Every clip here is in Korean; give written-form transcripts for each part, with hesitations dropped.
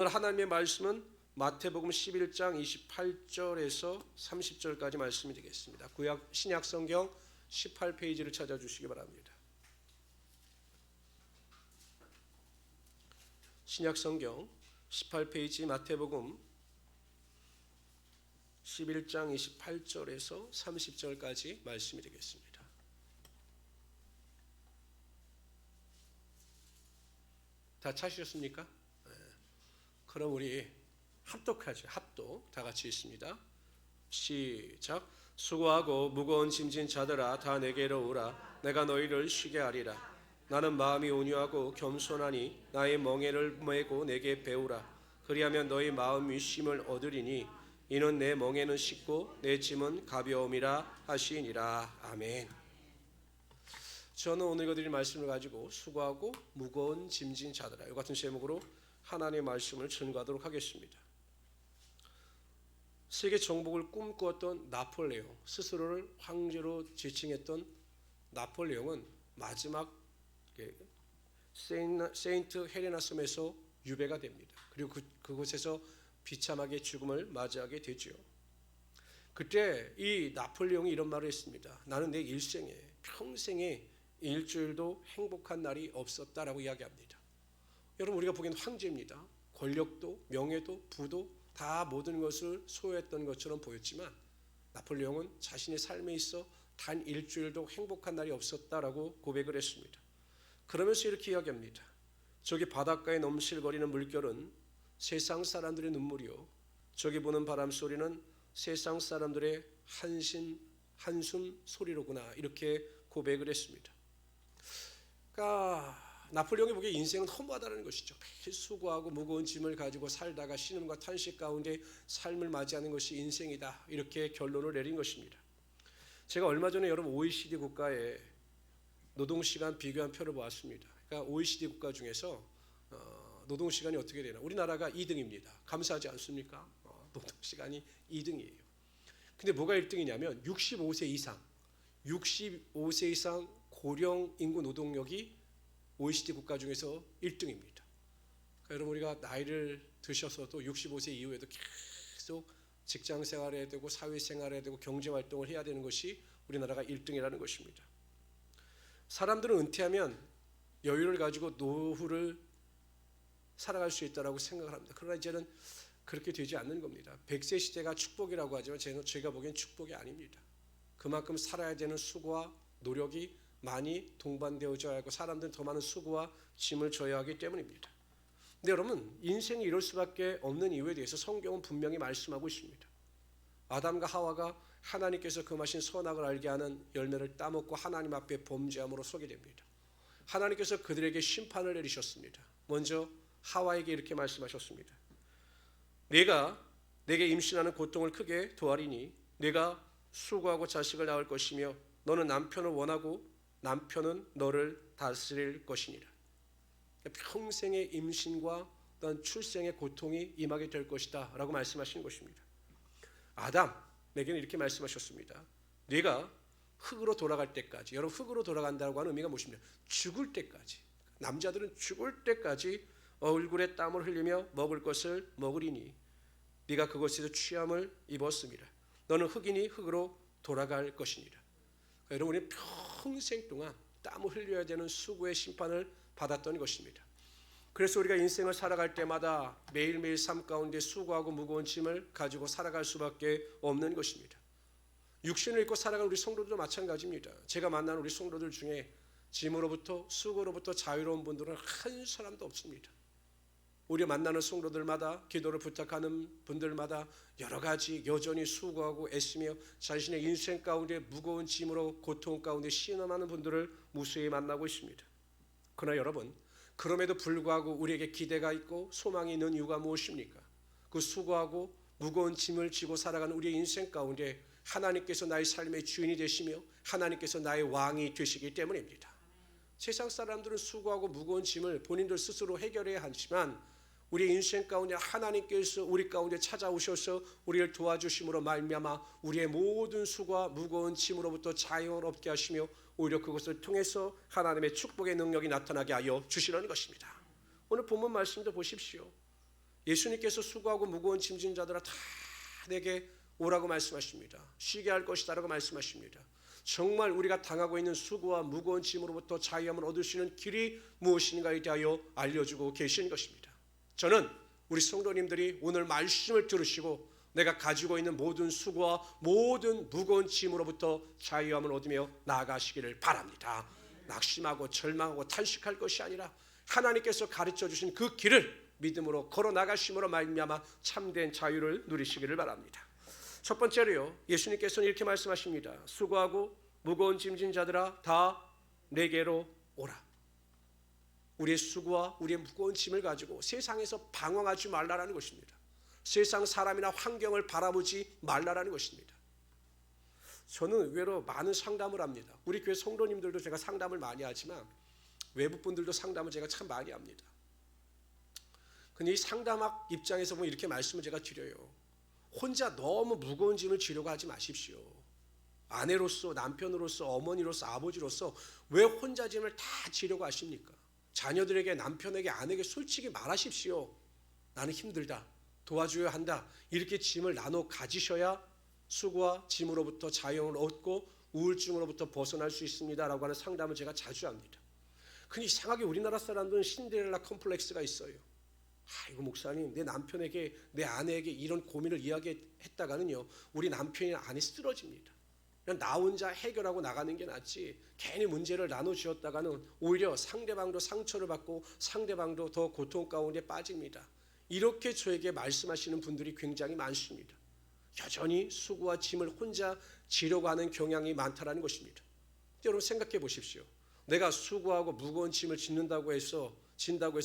오늘 하나님의 말씀은 마태복음 11장 28절에서 30절까지 말씀이 되겠습니다. 구약 신약 성경 18페이지를 찾아주시기 바랍니다. 신약 성경 18페이지 마태복음 11장 28절에서 30절까지 말씀이 되겠습니다. 다 찾으셨습니까? 그럼 우리 합독하죠. 합독 다 같이 있습니다. 시작. 수고하고 무거운 짐진 자들아 다 내게로 오라. 내가 너희를 쉬게 하리라. 나는 마음이 온유하고 겸손하니 나의 멍에를 메고 내게 배우라. 그리하면 너희 마음이 쉼을 얻으리니 이는 내 멍에는 쉽고 내 짐은 가벼움이라 하시니라. 아멘. 저는 오늘 이것들이 말씀을 가지고 수고하고 무거운 짐진 자들아 이 같은 제목으로 하나님의 말씀을 전가하도록 하겠습니다. 세계 정복을 꿈꾸었던 나폴레옹, 스스로를 황제로 지칭했던 나폴레옹은 마지막 세인트 헬레나 섬에서 유배가 됩니다. 그리고 그곳에서 비참하게 죽음을 맞이하게 되죠. 그때 이 나폴레옹이 이런 말을 했습니다. 나는 내 일생에 평생에 일주일도 행복한 날이 없었다라고 이야기합니다. 여러분, 우리가 보기엔 황제입니다. 권력도 명예도 부도 다 모든 것을 소유했던 것처럼 보였지만 나폴레옹은 자신의 삶에 있어 단 일주일도 행복한 날이 없었다라고 고백을 했습니다. 그러면서 이렇게 이야기합니다. 저기 바닷가에 넘실거리는 물결은 세상 사람들의 눈물이요, 저기 부는 바람 소리는 세상 사람들의 한숨 소리로구나, 이렇게 고백을 했습니다. 그러니까 나폴레옹이 보기에 인생은 허무하다는 것이죠. 매일 수고하고 무거운 짐을 가지고 살다가 신음과 탄식 가운데 삶을 맞이하는 것이 인생이다, 이렇게 결론을 내린 것입니다. 제가 얼마 전에 여러분 OECD 국가의 노동시간 비교한 표를 보았습니다. 그러니까 OECD 국가 중에서 노동시간이 어떻게 되나, 우리나라가 2등입니다. 감사하지 않습니까? 노동시간이 2등이에요. 근데 뭐가 1등이냐면 65세 이상 고령 인구 노동력이 OECD 국가 중에서 1등입니다. 그러니까 여러분, 우리가 나이를 드셔서도 65세 이후에도 계속 직장 생활해야 되고 사회 생활해야 되고 경제 활동을 해야 되는 것이 우리나라가 1등이라는 것입니다. 사람들은 은퇴하면 여유를 가지고 노후를 살아갈 수 있다고 생각을 합니다. 그러나 이제는 그렇게 되지 않는 겁니다. 100세 시대가 축복이라고 하지만 제가 보기엔 축복이 아닙니다. 그만큼 살아야 되는 수고와 노력이 많이 동반되어져야 하고 사람들은 더 많은 수고와 짐을 져야 하기 때문입니다. 근데 여러분, 인생이 이럴 수밖에 없는 이유에 대해서 성경은 분명히 말씀하고 있습니다. 아담과 하와가 하나님께서 금하신 선악을 알게 하는 열매를 따먹고 하나님 앞에 범죄함으로 서게 됩니다. 하나님께서 그들에게 심판을 내리셨습니다. 먼저 하와에게 이렇게 말씀하셨습니다. 내가 내게 임신하는 고통을 크게 도하리니 내가 수고하고 자식을 낳을 것이며 너는 남편을 원하고 남편은 너를 다스릴 것이니라. 평생의 임신과 또한 출생의 고통이 임하게 될 것이다 라고 말씀하시는 것입니다. 아담에게는 이렇게 말씀하셨습니다. 네가 흙으로 돌아갈 때까지, 여러분, 흙으로 돌아간다고 하는 의미가 무엇입니까? 죽을 때까지, 남자들은 죽을 때까지 얼굴에 땀을 흘리며 먹을 것을 먹으리니 네가 그곳에서 취함을 입었음이라. 너는 흙이니 흙으로 돌아갈 것이니라. 여러분, 우리는 평생 동안 땀을 흘려야 되는 수고의 심판을 받았던 것입니다. 그래서 우리가 인생을 살아갈 때마다 매일매일 삶 가운데 수고하고 무거운 짐을 가지고 살아갈 수밖에 없는 것입니다. 육신을 입고 살아가는 우리 성도들도 마찬가지입니다. 제가 만나는 우리 성도들 중에 짐으로부터 수고로부터 자유로운 분들은 한 사람도 없습니다. 우리 만나는 성도들마다, 기도를 부탁하는 분들마다 여러 가지 여전히 수고하고 애쓰며 자신의 인생 가운데 무거운 짐으로 고통 가운데 신음하는 분들을 무수히 만나고 있습니다. 그러나 여러분, 그럼에도 불구하고 우리에게 기대가 있고 소망이 있는 이유가 무엇입니까? 그 수고하고 무거운 짐을 지고 살아가는 우리의 인생 가운데 하나님께서 나의 삶의 주인이 되시며 하나님께서 나의 왕이 되시기 때문입니다. 세상 사람들은 수고하고 무거운 짐을 본인들 스스로 해결해야 하지만 우리 인생 가운데 하나님께서 우리 가운데 찾아오셔서 우리를 도와주심으로 말미암아 우리의 모든 수고와 무거운 짐으로부터 자유를 얻게 하시며 오히려 그것을 통해서 하나님의 축복의 능력이 나타나게 하여 주시는 것입니다. 오늘 본문 말씀도 보십시오. 예수님께서 수고하고 무거운 짐진 자들아 다 내게 오라고 말씀하십니다. 쉬게 할 것이다라고 말씀하십니다. 정말 우리가 당하고 있는 수고와 무거운 짐으로부터 자유함을 얻을 수 있는 길이 무엇인가에 대하여 알려주고 계신 것입니다. 저는 우리 성도님들이 오늘 말씀을 들으시고 내가 가지고 있는 모든 수고와 모든 무거운 짐으로부터 자유함을 얻으며 나아가시기를 바랍니다. 낙심하고 절망하고 탄식할 것이 아니라 하나님께서 가르쳐 주신 그 길을 믿음으로 걸어 나가심으로 말미암아 참된 자유를 누리시기를 바랍니다. 첫 번째로요, 예수님께서는 이렇게 말씀하십니다. 수고하고 무거운 짐진 자들아 다 내게로 오라. 우리의 수고와 우리의 무거운 짐을 가지고 세상에서 방황하지 말라라는 것입니다. 세상 사람이나 환경을 바라보지 말라라는 것입니다. 저는 의외로 많은 상담을 합니다. 우리 교회 성도님들도 제가 상담을 많이 하지만 외부 분들도 상담을 제가 참 많이 합니다. 근데 이 상담학 입장에서 보면 이렇게 말씀을 제가 드려요. 혼자 너무 무거운 짐을 지려고 하지 마십시오. 아내로서, 남편으로서, 어머니로서, 아버지로서 왜 혼자 짐을 다 지려고 하십니까? 자녀들에게, 남편에게, 아내에게 솔직히 말하십시오. 나는 힘들다, 도와줘야 한다. 이렇게 짐을 나눠 가지셔야 수고와 짐으로부터 자유를 얻고 우울증으로부터 벗어날 수 있습니다 라고 하는 상담을 제가 자주 합니다. 근데 이상하게 우리나라 사람들은 신데렐라 컴플렉스가 있어요. 아이고 목사님, 내 남편에게, 내 아내에게 이런 고민을 이야기했다가는요, 우리 남편이나 아내 쓰러집니다. 그냥 나 혼자 해결하고 나가는 게 낫지, 괜히 문제를 나눠주었다가는 오히려 상대방도 상처를 받고 상대방도 더 고통 가운데 빠집니다. 이렇게 저에게 말씀하시는 분들이 굉장히 많습니다. 여전히 수고와 짐을 혼자 지려고 하는 경향이 많다는 것입니다. 여러분 생각해 보십시오. 내가 수고하고 무거운 짐을 진다고 해서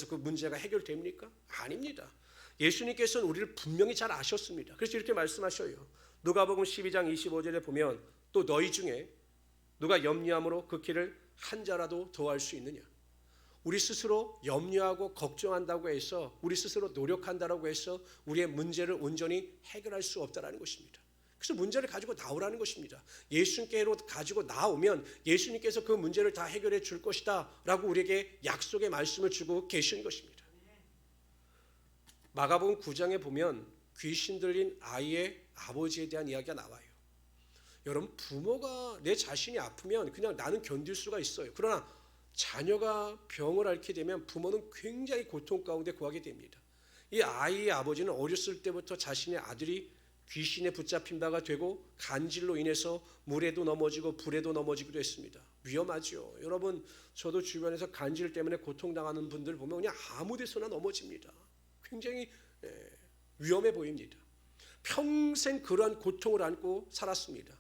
그 문제가 해결됩니까? 아닙니다. 예수님께서는 우리를 분명히 잘 아셨습니다. 그래서 이렇게 말씀하셔요. 누가복음 12장 25절에 보면 또 너희 중에 누가 염려함으로 그 길을 한 자라도 더할 수 있느냐. 우리 스스로 염려하고 걱정한다고 해서, 우리 스스로 노력한다고 해서 우리의 문제를 온전히 해결할 수 없다는 것입니다. 그래서 문제를 가지고 나오라는 것입니다. 예수님께로 가지고 나오면 예수님께서 그 문제를 다 해결해 줄 것이다 라고 우리에게 약속의 말씀을 주고 계신 것입니다. 마가복음 9장에 보면 귀신 들린 아이의 아버지에 대한 이야기가 나와요. 여러분, 부모가 내 자신이 아프면 그냥 나는 견딜 수가 있어요. 그러나 자녀가 병을 앓게 되면 부모는 굉장히 고통 가운데 구하게 됩니다. 이 아이의 아버지는 어렸을 때부터 자신의 아들이 귀신에 붙잡힌 바가 되고 간질로 인해서 물에도 넘어지고 불에도 넘어지기도 했습니다. 위험하죠. 여러분, 저도 주변에서 간질 때문에 고통당하는 분들 보면 그냥 아무 데서나 넘어집니다. 굉장히 위험해 보입니다. 평생 그러한 고통을 안고 살았습니다.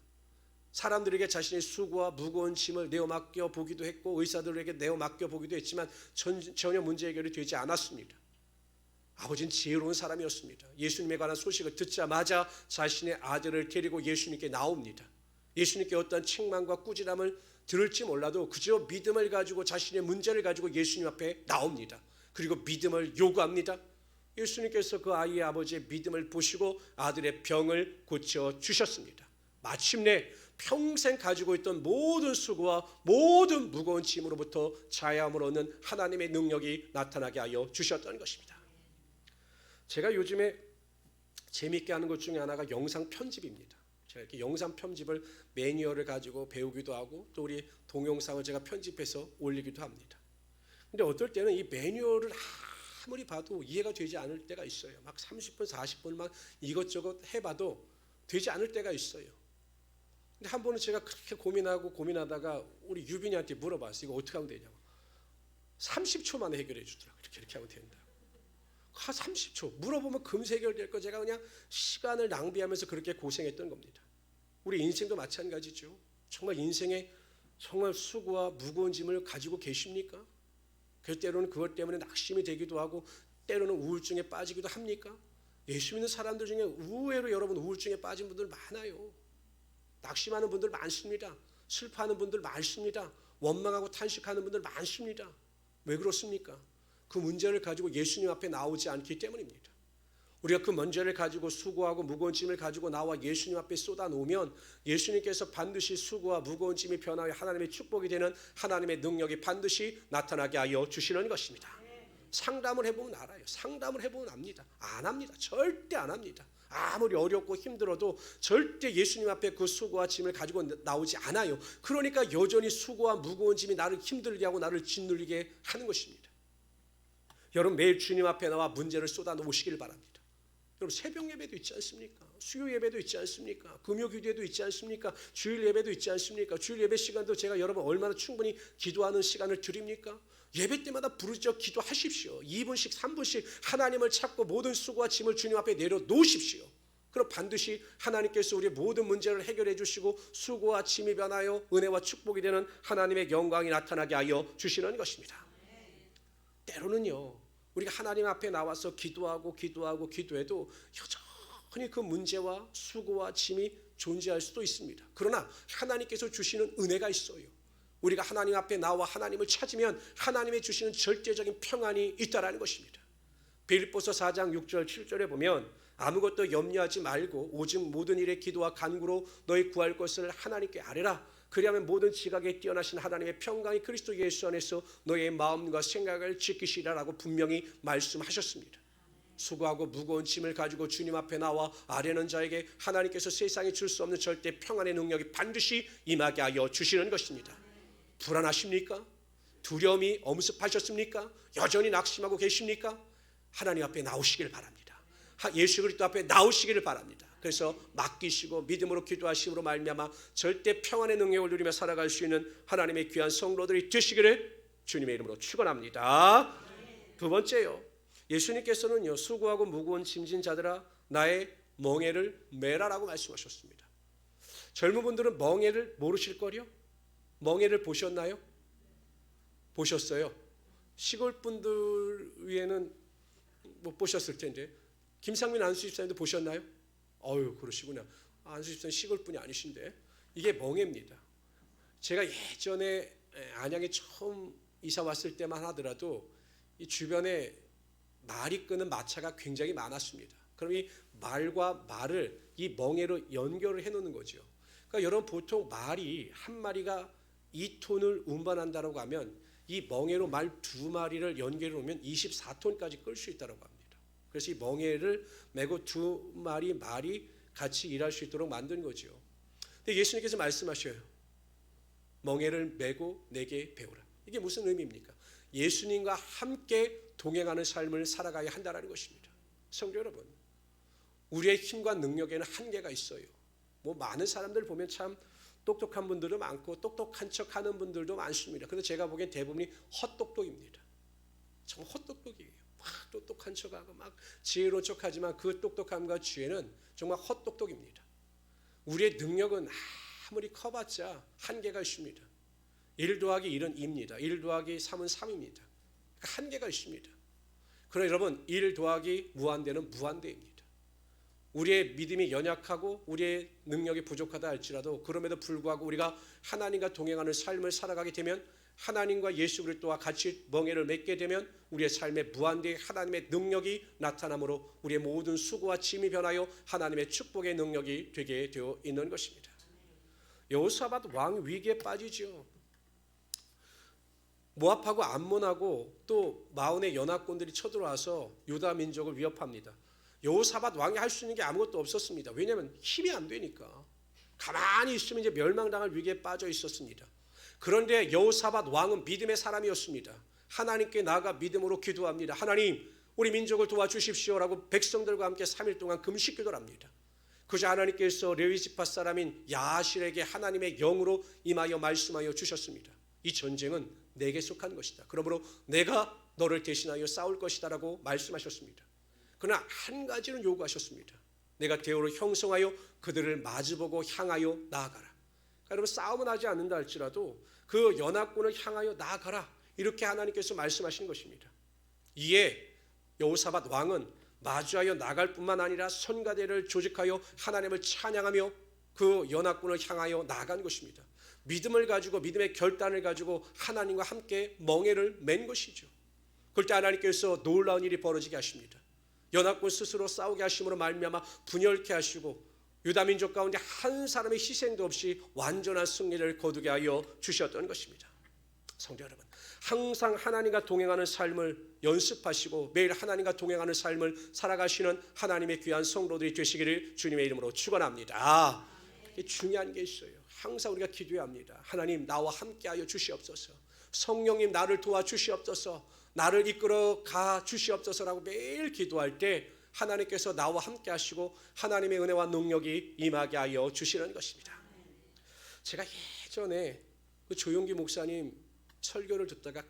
사람들에게 자신의 수고와 무거운 짐을 내어 맡겨 보기도 했고 의사들에게 내어 맡겨 보기도 했지만 전혀 문제 해결이 되지 않았습니다. 아버지는 지혜로운 사람이었습니다. 예수님에 관한 소식을 듣자마자 자신의 아들을 데리고 예수님께 나옵니다. 예수님께 어떤 책망과 꾸지람을 들을지 몰라도 그저 믿음을 가지고 자신의 문제를 가지고 예수님 앞에 나옵니다. 그리고 믿음을 요구합니다. 예수님께서 그 아이의 아버지의 믿음을 보시고 아들의 병을 고쳐 주셨습니다. 마침내 평생 가지고 있던 모든 수고와 모든 무거운 짐으로부터 자유함을 얻는 하나님의 능력이 나타나게 하여 주셨다는 것입니다. 제가 요즘에 재미있게 하는 것 중에 하나가 영상 편집입니다. 제가 이렇게 영상 편집을 매뉴얼을 가지고 배우기도 하고 또 우리 동영상을 제가 편집해서 올리기도 합니다. 근데 어떨 때는 이 매뉴얼을 아무리 봐도 이해가 되지 않을 때가 있어요. 막 30분, 40분 막 이것저것 해봐도 되지 않을 때가 있어요. 근데 한 번은 제가 그렇게 고민하다가 우리 유빈이한테 물어봤어요. 이거 어떻게 하면 되냐고. 30초 만에 해결해 주더라고요. 이렇게 하면 된다. 30초 물어보면 금세 해결될 거. 제가 그냥 시간을 낭비하면서 그렇게 고생했던 겁니다. 우리 인생도 마찬가지죠. 정말 인생에 정말 수고와 무거운 짐을 가지고 계십니까? 그 때로는 그것 때문에 낙심이 되기도 하고 때로는 우울증에 빠지기도 합니까? 예수 믿는 사람들 중에 의외로 여러분 우울증에 빠진 분들 많아요. 낙심하는 분들 많습니다. 슬퍼하는 분들 많습니다. 원망하고 탄식하는 분들 많습니다. 왜 그렇습니까? 그 문제를 가지고 예수님 앞에 나오지 않기 때문입니다. 우리가 그 문제를 가지고 수고하고 무거운 짐을 가지고 나와 예수님 앞에 쏟아놓으면 예수님께서 반드시 수고와 무거운 짐이 변하여 하나님의 축복이 되는 하나님의 능력이 반드시 나타나게 하여 주시는 것입니다. 상담을 해보면 알아요. 상담을 해보면 압니다. 안 합니다. 절대 안 합니다. 아무리 어렵고 힘들어도 절대 예수님 앞에 그 수고와 짐을 가지고 나오지 않아요. 그러니까 여전히 수고와 무거운 짐이 나를 힘들게 하고 나를 짓눌리게 하는 것입니다. 여러분 매일 주님 앞에 나와 문제를 쏟아놓으시길 바랍니다. 여러분 새벽 예배도 있지 않습니까? 수요 예배도 있지 않습니까? 금요 기도회도 있지 않습니까? 주일 예배도 있지 않습니까? 주일 예배 시간도 제가 여러분 얼마나 충분히 기도하는 시간을 드립니까? 예배 때마다 부르짖어 기도하십시오. 2분씩 3분씩 하나님을 찾고 모든 수고와 짐을 주님 앞에 내려놓으십시오. 그럼 반드시 하나님께서 우리의 모든 문제를 해결해 주시고 수고와 짐이 변하여 은혜와 축복이 되는 하나님의 영광이 나타나게 하여 주시는 것입니다. 때로는요 우리가 하나님 앞에 나와서 기도해도 여전히 그 문제와 수고와 짐이 존재할 수도 있습니다. 그러나 하나님께서 주시는 은혜가 있어요. 우리가 하나님 앞에 나와 하나님을 찾으면 하나님이 주시는 절대적인 평안이 있다라는 것입니다. 빌립보서 4장 6절 7절에 보면 아무것도 염려하지 말고 오직 모든 일에 기도와 간구로 너희 구할 것을 하나님께 아뢰라. 그리하면 모든 지각에 뛰어나신 하나님의 평강이 그리스도 예수 안에서 너의 마음과 생각을 지키시라라고 분명히 말씀하셨습니다. 수고하고 무거운 짐을 가지고 주님 앞에 나와 아뢰는 자에게 하나님께서 세상에 줄 수 없는 절대 평안의 능력이 반드시 임하게 하여 주시는 것입니다. 불안하십니까? 두려움이 엄습하셨습니까? 여전히 낙심하고 계십니까? 하나님 앞에 나오시길 바랍니다. 예수 그리스도 앞에 나오시기를 바랍니다. 그래서 맡기시고 믿음으로 기도하심으로 말미암아 절대 평안의 능력을 누리며 살아갈 수 있는 하나님의 귀한 성도들이 되시기를 주님의 이름으로 축원합니다. 두 번째요. 예수님께서는요 수고하고 무거운 짐진 자들아 나의 멍에를 메라라고 말씀하셨습니다. 젊은 분들은 멍에를 모르실 거요? 멍에를 보셨나요? 보셨어요? 시골 분들 위에는 못 보셨을 텐데 김상민 안수집사님도 보셨나요? 어유 그러시구나. 안수집사님 시골 분이 아니신데 이게 멍에입니다. 제가 예전에 안양에 처음 이사 왔을 때만 하더라도 이 주변에 말이 끄는 마차가 굉장히 많았습니다. 그럼 이 말과 말을 이 멍에로 연결을 해놓는 거죠. 그러니까 여러분 보통 말이 한 마리가 2톤을 운반한다고 하면 이 멍에로 말 2마리를 연결해 놓으면 24톤까지 끌 수 있다고 합니다. 그래서 이 멍에를 메고 2마리 말이 같이 일할 수 있도록 만든 거죠. 근데 예수님께서 말씀하셔요. 멍에를 메고 내게 배우라. 이게 무슨 의미입니까? 예수님과 함께 동행하는 삶을 살아가야 한다는 것입니다. 성도 여러분, 우리의 힘과 능력에는 한계가 있어요. 뭐 많은 사람들 보면 참 똑똑한 분들도 많고 똑똑한 척하는 분들도 많습니다. 그런데 제가 보기엔 대부분이 헛똑똑입니다. 정말 헛똑똑이에요. 막 똑똑한 척하고 막 지혜로운 척하지만 그 똑똑함과 지혜는 정말 헛똑똑입니다. 우리의 능력은 아무리 커봤자 한계가 있습니다. 1 더하기 1은 2입니다. 1 더하기 3은 3입니다. 그러니까 한계가 있습니다. 그러나 여러분 1 더하기 무한대는 무한대입니다. 우리의 믿음이 연약하고 우리의 능력이 부족하다 할지라도 그럼에도 불구하고 우리가 하나님과 동행하는 삶을 살아가게 되면 하나님과 예수 그리스도와 같이 멍에를 맺게 되면 우리의 삶에 무한대의 하나님의 능력이 나타나므로 우리의 모든 수고와 짐이 변하여 하나님의 축복의 능력이 되게 되어 있는 것입니다. 여호사밧 왕 위기에 빠지죠. 모압하고 암몬하고 또 마온의 연합군들이 쳐들어와서 유다 민족을 위협합니다. 여호사밧 왕이 할 수 있는 게 아무것도 없었습니다. 왜냐하면 힘이 안 되니까. 가만히 있으면 이제 멸망당할 위기에 빠져 있었습니다. 그런데 여호사밧 왕은 믿음의 사람이었습니다. 하나님께 나아가 믿음으로 기도합니다. 하나님, 우리 민족을 도와주십시오라고 백성들과 함께 3일 동안 금식 기도를 합니다. 그저 하나님께서 레위 지파 사람인 야실에게 하나님의 영으로 임하여 말씀하여 주셨습니다. 이 전쟁은 내게 속한 것이다. 그러므로 내가 너를 대신하여 싸울 것이다 라고 말씀하셨습니다. 그러나 한 가지는 요구하셨습니다. 내가 대오를 형성하여 그들을 마주보고 향하여 나아가라. 그러니까 여러분 싸움은 하지 않는다 할지라도 그 연합군을 향하여 나아가라. 이렇게 하나님께서 말씀하신 것입니다. 이에 여호사밧 왕은 마주하여 나갈 뿐만 아니라 선가대를 조직하여 하나님을 찬양하며 그 연합군을 향하여 나아간 것입니다. 믿음을 가지고 믿음의 결단을 가지고 하나님과 함께 멍에를 맨 것이죠. 그럴 때 하나님께서 놀라운 일이 벌어지게 하십니다. 연합군 스스로 싸우게 하심으로 말미암아 분열케 하시고 유다 민족 가운데 한 사람의 희생도 없이 완전한 승리를 거두게 하여 주셨던 것입니다. 성도 여러분, 항상 하나님과 동행하는 삶을 연습하시고 매일 하나님과 동행하는 삶을 살아가시는 하나님의 귀한 성도들이 되시기를 주님의 이름으로 축원합니다. 이게 중요한 게 있어요. 항상 우리가 기도해야 합니다. 하나님, 나와 함께하여 주시옵소서. 성령님, 나를 도와주시옵소서. 나를 이끌어 가 주시옵소서라고 매일 기도할 때 하나님께서 나와 함께 하시고 하나님의 은혜와 능력이 임하게 하여 주시는 것입니다. 제가 예전에 그 조용기 목사님 설교를 듣다가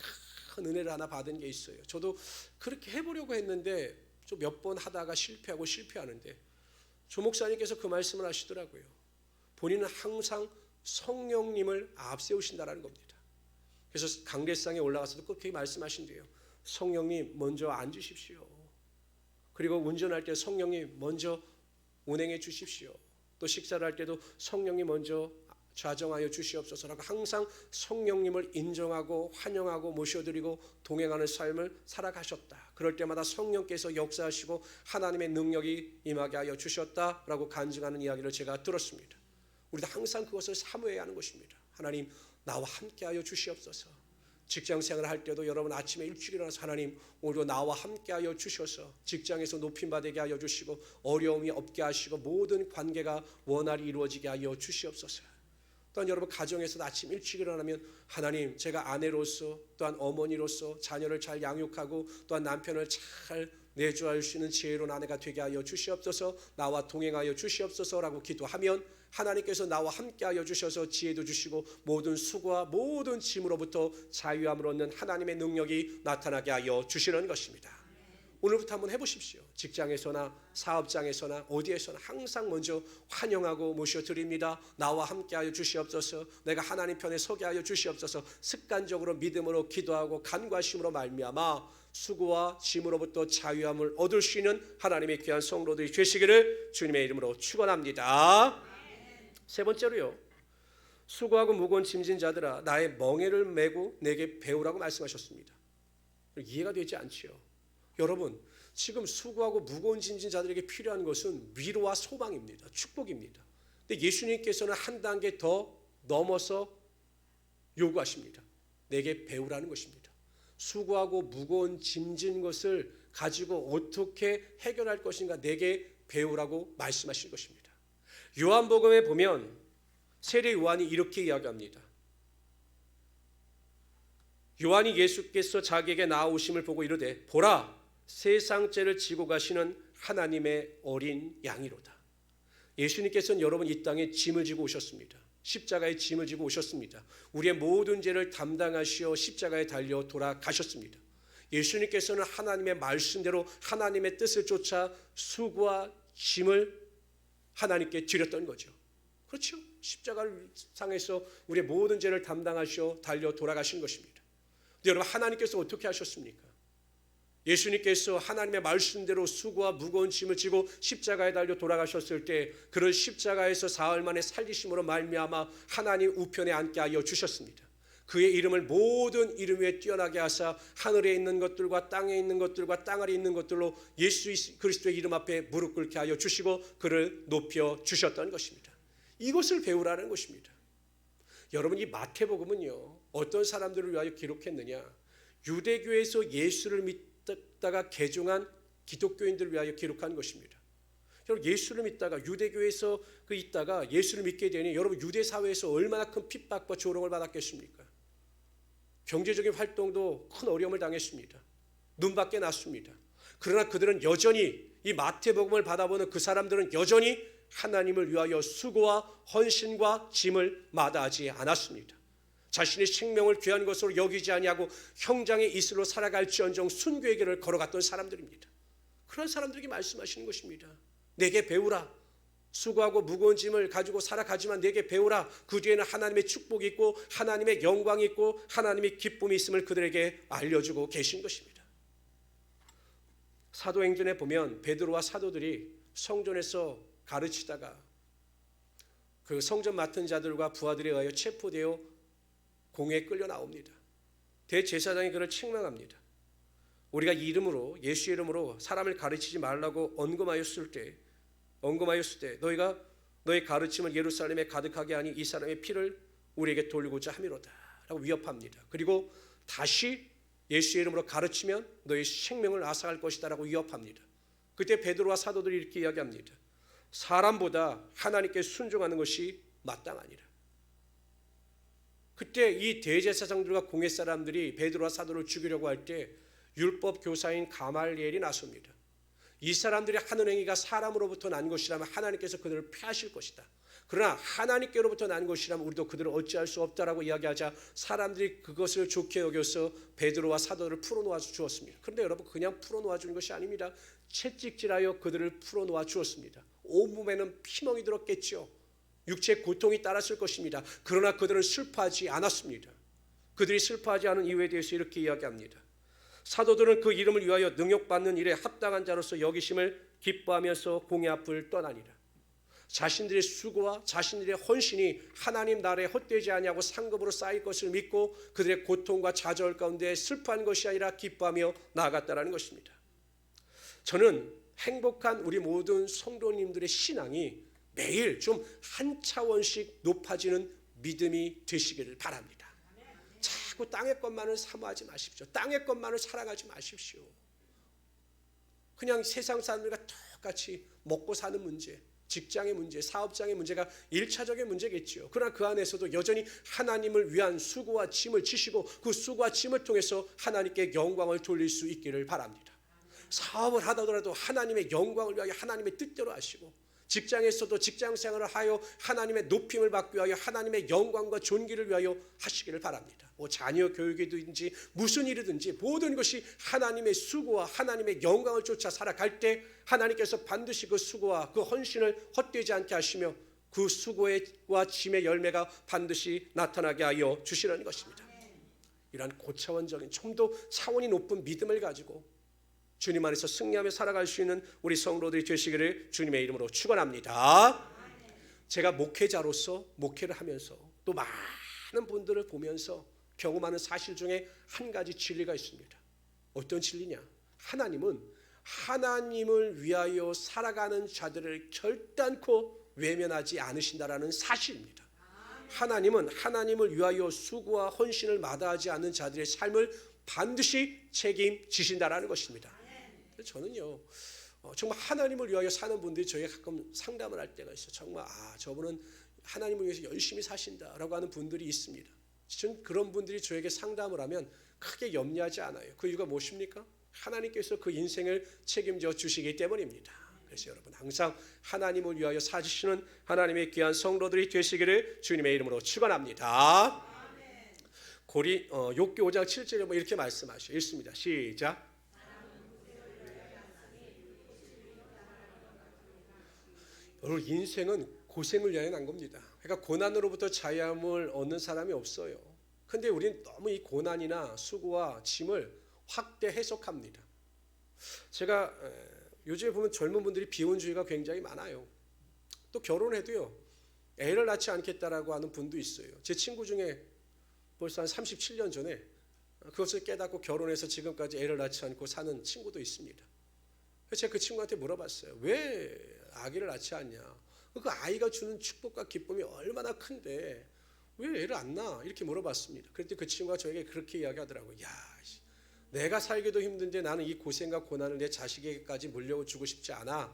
큰 은혜를 하나 받은 게 있어요. 저도 그렇게 해보려고 했는데 좀 몇 번 하다가 실패하는데 조 목사님께서 그 말씀을 하시더라고요. 본인은 항상 성령님을 앞세우신다라는 겁니다. 그래서 강대상에 올라가서도 그렇게 말씀하신대요. 성령님 먼저 앉으십시오. 그리고 운전할 때 성령님 먼저 운행해 주십시오. 또 식사를 할 때도 성령님 먼저 좌정하여 주시옵소서라고 항상 성령님을 인정하고 환영하고 모셔드리고 동행하는 삶을 살아가셨다. 그럴 때마다 성령께서 역사하시고 하나님의 능력이 임하게 하여 주셨다라고 간증하는 이야기를 제가 들었습니다. 우리도 항상 그것을 사모해야 하는 것입니다. 하나님, 나와 함께하여 주시옵소서. 직장생활을 할 때도 여러분 아침에 일찍 일어나서 하나님, 오늘도 나와 함께하여 주셔서 직장에서 높임받게 하여 주시고 어려움이 없게 하시고 모든 관계가 원활히 이루어지게 하여 주시옵소서. 또한 여러분 가정에서도 아침 일찍 일어나면 하나님, 제가 아내로서 또한 어머니로서 자녀를 잘 양육하고 또한 남편을 잘 내조할 수 있는 지혜로운 아내가 되게 하여 주시옵소서. 나와 동행하여 주시옵소서라고 기도하면 하나님께서 나와 함께하여 주셔서 지혜도 주시고 모든 수고와 모든 짐으로부터 자유함을 얻는 하나님의 능력이 나타나게 하여 주시는 것입니다. 오늘부터 한번 해보십시오. 직장에서나 사업장에서나 어디에서나 항상 먼저 환영하고 모셔드립니다. 나와 함께하여 주시옵소서. 내가 하나님 편에 서게 하여 주시옵소서. 습관적으로 믿음으로 기도하고 간과심으로 말미암아 수고와 짐으로부터 자유함을 얻을 수 있는 하나님의 귀한 성도들이 되시기를 주님의 이름으로 축원합니다. 세 번째로요, 수고하고 무거운 짐진 자들아 나의 멍에를 메고 내게 배우라고 말씀하셨습니다. 이해가 되지 않지요. 여러분, 지금 수고하고 무거운 짐진 자들에게 필요한 것은 위로와 소망입니다. 축복입니다. 근데 예수님께서는 한 단계 더 넘어서 요구하십니다. 내게 배우라는 것입니다. 수고하고 무거운 짐진 것을 가지고 어떻게 해결할 것인가 내게 배우라고 말씀하신 것입니다. 요한복음에 보면 세례 요한이 이렇게 이야기합니다. 요한이 예수께서 자기에게 나아오심을 보고 이르되 보라, 세상 죄를 지고 가시는 하나님의 어린 양이로다. 예수님께서는 여러분 이 땅에 짐을 지고 오셨습니다. 십자가에 짐을 지고 오셨습니다. 우리의 모든 죄를 담당하시어 십자가에 달려 돌아가셨습니다. 예수님께서는 하나님의 말씀대로 하나님의 뜻을 쫓아 수고와 짐을 하나님께 드렸던 거죠. 그렇죠? 십자가를 상에서 우리의 모든 죄를 담당하시어 달려 돌아가신 것입니다. 근데 여러분, 하나님께서 어떻게 하셨습니까? 예수님께서 하나님의 말씀대로 수고와 무거운 짐을 지고 십자가에 달려 돌아가셨을 때 그런 십자가에서 사흘 만에 살리심으로 말미암아 하나님 우편에 앉게 하여 주셨습니다. 그의 이름을 모든 이름 위에 뛰어나게 하사 하늘에 있는 것들과 땅에 있는 것들과 땅 아래 있는 것들로 예수 그리스도의 이름 앞에 무릎 꿇게 하여 주시고 그를 높여 주셨던 것입니다. 이것을 배우라는 것입니다. 여러분, 이 마태복음은요, 어떤 사람들을 위하여 기록했느냐? 유대교에서 예수를 믿다가 개종한 기독교인들을 위하여 기록한 것입니다. 여러분, 예수를 믿다가 유대교에서 있다가 예수를 믿게 되니 여러분 유대 사회에서 얼마나 큰 핍박과 조롱을 받았겠습니까? 경제적인 활동도 큰 어려움을 당했습니다. 눈밖에 났습니다. 그러나 그들은 여전히 이 마태복음을 받아보는 그 사람들은 여전히 하나님을 위하여 수고와 헌신과 짐을 마다하지 않았습니다. 자신의 생명을 귀한 것으로 여기지 아니하고 형장의 이슬로 살아갈지언정 순교의 길을 걸어갔던 사람들입니다. 그런 사람들에게 말씀하시는 것입니다. 내게 배우라. 수고하고 무거운 짐을 가지고 살아가지만 내게 배우라. 그 뒤에는 하나님의 축복이 있고 하나님의 영광이 있고 하나님의 기쁨이 있음을 그들에게 알려주고 계신 것입니다. 사도행전에 보면 베드로와 사도들이 성전에서 가르치다가 그 성전 맡은 자들과 부하들에 의하여 체포되어 공회에 끌려 나옵니다. 대제사장이 그를 책망합니다. 우리가 이 이름으로 예수의 이름으로 사람을 가르치지 말라고 언금하였을 때 너희가 너의 가르침을 예루살렘에 가득하게 하니 이 사람의 피를 우리에게 돌리고자 함이로다 라고 위협합니다. 그리고 다시 예수의 이름으로 가르치면 너의 생명을 앗아갈 것이다 라고 위협합니다. 그때 베드로와 사도들이 이렇게 이야기합니다. 사람보다 하나님께 순종하는 것이 마땅하니라. 그때 이 대제사장들과 공회 사람들이 베드로와 사도를 죽이려고 할 때 율법 교사인 가말리엘이 나섭니다. 이 사람들이 하는 행위가 사람으로부터 난 것이라면 하나님께서 그들을 피하실 것이다. 그러나 하나님께로부터 난 것이라면 우리도 그들을 어찌할 수 없다라고 이야기하자 사람들이 그것을 좋게 여겨서 베드로와 사도를 풀어놓아 주었습니다. 그런데 여러분, 그냥 풀어놓아 주는 것이 아닙니다. 채찍질하여 그들을 풀어놓아 주었습니다. 온몸에는 피멍이 들었겠죠. 육체의 고통이 따랐을 것입니다. 그러나 그들은 슬퍼하지 않았습니다. 그들이 슬퍼하지 않은 이유에 대해서 이렇게 이야기합니다. 사도들은 그 이름을 위하여 능욕받는 일에 합당한 자로서 여기심을 기뻐하면서 공의 앞을 떠나니라. 자신들의 수고와 자신들의 헌신이 하나님 나라에 헛되지 아니하고 상급으로 쌓일 것을 믿고 그들의 고통과 좌절 가운데 슬퍼한 것이 아니라 기뻐하며 나아갔다라는 것입니다. 저는 행복한 우리 모든 성도님들의 신앙이 매일 좀 한 차원씩 높아지는 믿음이 되시기를 바랍니다. 자꾸 땅의 것만을 사모하지 마십시오. 땅의 것만을 사랑하지 마십시오. 그냥 세상 사람들과 똑같이 먹고 사는 문제, 직장의 문제, 사업장의 문제가 1차적인 문제겠지요. 그러나 그 안에서도 여전히 하나님을 위한 수고와 짐을 지시고 그 수고와 짐을 통해서 하나님께 영광을 돌릴 수 있기를 바랍니다. 사업을 하더라도 하나님의 영광을 위하여 하나님의 뜻대로 하시고, 직장에서도 직장 생활을 하여 하나님의 높임을 받기 위하여 하나님의 영광과 존귀를 위하여 하시기를 바랍니다. 자녀 교육이든지 무슨 일이든지 모든 것이 하나님의 수고와 하나님의 영광을 쫓아 살아갈 때 하나님께서 반드시 그 수고와 그 헌신을 헛되지 않게 하시며 그 수고와 짐의 열매가 반드시 나타나게 하여 주시라는 것입니다. 이러한 고차원적인 좀 더 차원이 높은 믿음을 가지고 주님 안에서 승리하며 살아갈 수 있는 우리 성도들이 되시기를 주님의 이름으로 축원합니다. 제가 목회자로서 목회를 하면서 또 많은 분들을 보면서 경험하는 사실 중에 한 가지 진리가 있습니다. 어떤 진리냐? 하나님은 하나님을 위하여 살아가는 자들을 결단코 외면하지 않으신다라는 사실입니다. 하나님은 하나님을 위하여 수고와 헌신을 마다하지 않는 자들의 삶을 반드시 책임지신다라는 것입니다. 저는요, 정말 하나님을 위하여 사는 분들이 저에게 가끔 상담을 할 때가 있어요. 정말 저분은 하나님을 위해서 열심히 사신다라고 하는 분들이 있습니다. 전 그런 분들이 저에게 상담을 하면 크게 염려하지 않아요. 그 이유가 무엇입니까? 하나님께서 그 인생을 책임져 주시기 때문입니다. 그래서 여러분, 항상 하나님을 위하여 사시는 하나님의 귀한 성도들이 되시기를 주님의 이름으로 축원합니다. 욥기 5장 7절에 이렇게 말씀하시죠. 읽습니다. 시작. 여러분, 인생은 고생을 위하여 난 겁니다. 그러니까 고난으로부터 자유함을 얻는 사람이 없어요. 근데 우리는 너무 이 고난이나 수고와 짐을 확대 해석합니다. 제가 요즘에 보면 젊은 분들이 비혼주의가 굉장히 많아요. 또 결혼해도요, 애를 낳지 않겠다라고 하는 분도 있어요. 제 친구 중에 벌써 한 37년 전에 그것을 깨닫고 결혼해서 지금까지 애를 낳지 않고 사는 친구도 있습니다. 그래서 제가 그 친구한테 물어봤어요. 왜 아기를 낳지 않냐? 그 아이가 주는 축복과 기쁨이 얼마나 큰데 왜 애를 안 낳아? 이렇게 물어봤습니다. 그랬더니 그 친구가 저에게 그렇게 이야기하더라고요. 내가 살기도 힘든데 나는 이 고생과 고난을 내 자식에게까지 물려주고 싶지 않아.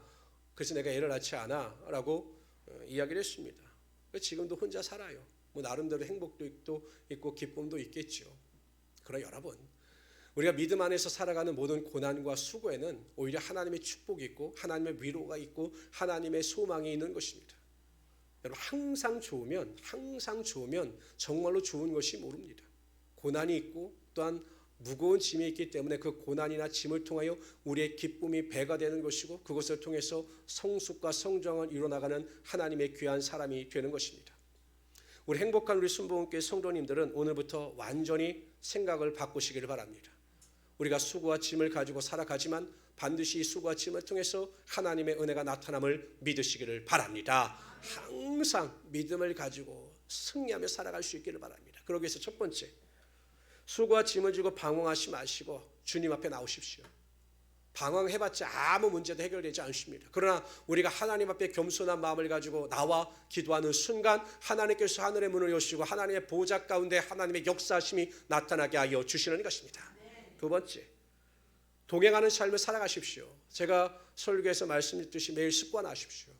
그래서 내가 애를 낳지 않아 라고 이야기를 했습니다. 지금도 혼자 살아요. 나름대로 행복도 있고 기쁨도 있겠죠. 그러나 여러분, 우리가 믿음 안에서 살아가는 모든 고난과 수고에는 오히려 하나님의 축복이 있고 하나님의 위로가 있고 하나님의 소망이 있는 것입니다. 여러분, 항상 좋으면 정말로 좋은 것이 모릅니다. 고난이 있고 또한 무거운 짐이 있기 때문에 그 고난이나 짐을 통하여 우리의 기쁨이 배가 되는 것이고 그것을 통해서 성숙과 성장을 이뤄나가는 하나님의 귀한 사람이 되는 것입니다. 우리 행복한 우리 순복음교회 성도님들은 오늘부터 완전히 생각을 바꾸시기를 바랍니다. 우리가 수고와 짐을 가지고 살아가지만 반드시 이 수고와 짐을 통해서 하나님의 은혜가 나타남을 믿으시기를 바랍니다. 항상 믿음을 가지고 승리하며 살아갈 수 있기를 바랍니다. 그러기 위해서 첫 번째, 수고와 짐을 지고 방황하지 마시고 주님 앞에 나오십시오. 방황해봤자 아무 문제도 해결되지 않습니다. 그러나 우리가 하나님 앞에 겸손한 마음을 가지고 나와 기도하는 순간 하나님께서 하늘의 문을 여시고 하나님의 보좌 가운데 하나님의 역사하심이 나타나게 하여 주시는 것입니다. 두 번째, 동행하는 삶을 살아가십시오. 제가 설교에서 말씀드렸듯이 매일 습관하십시오.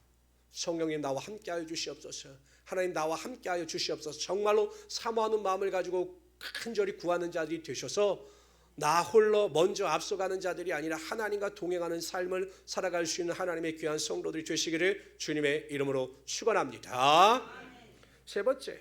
성령님 나와 함께하여 주시옵소서. 하나님 나와 함께하여 주시옵소서. 정말로 사모하는 마음을 가지고 간절히 구하는 자들이 되셔서 나 홀로 먼저 앞서가는 자들이 아니라 하나님과 동행하는 삶을 살아갈 수 있는 하나님의 귀한 성도들이 되시기를 주님의 이름으로 축원합니다. 세 번째,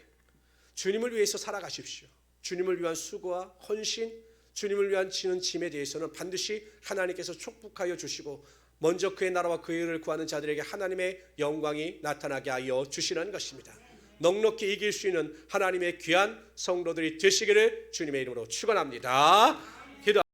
주님을 위해서 살아가십시오. 주님을 위한 수고와 헌신, 주님을 위한 지는 짐에 대해서는 반드시 하나님께서 축복하여 주시고 먼저 그의 나라와 그의 의를 구하는 자들에게 하나님의 영광이 나타나게 하여 주시는 것입니다. 넉넉히 이길 수 있는 하나님의 귀한 성도들이 되시기를 주님의 이름으로 축원합니다. 기도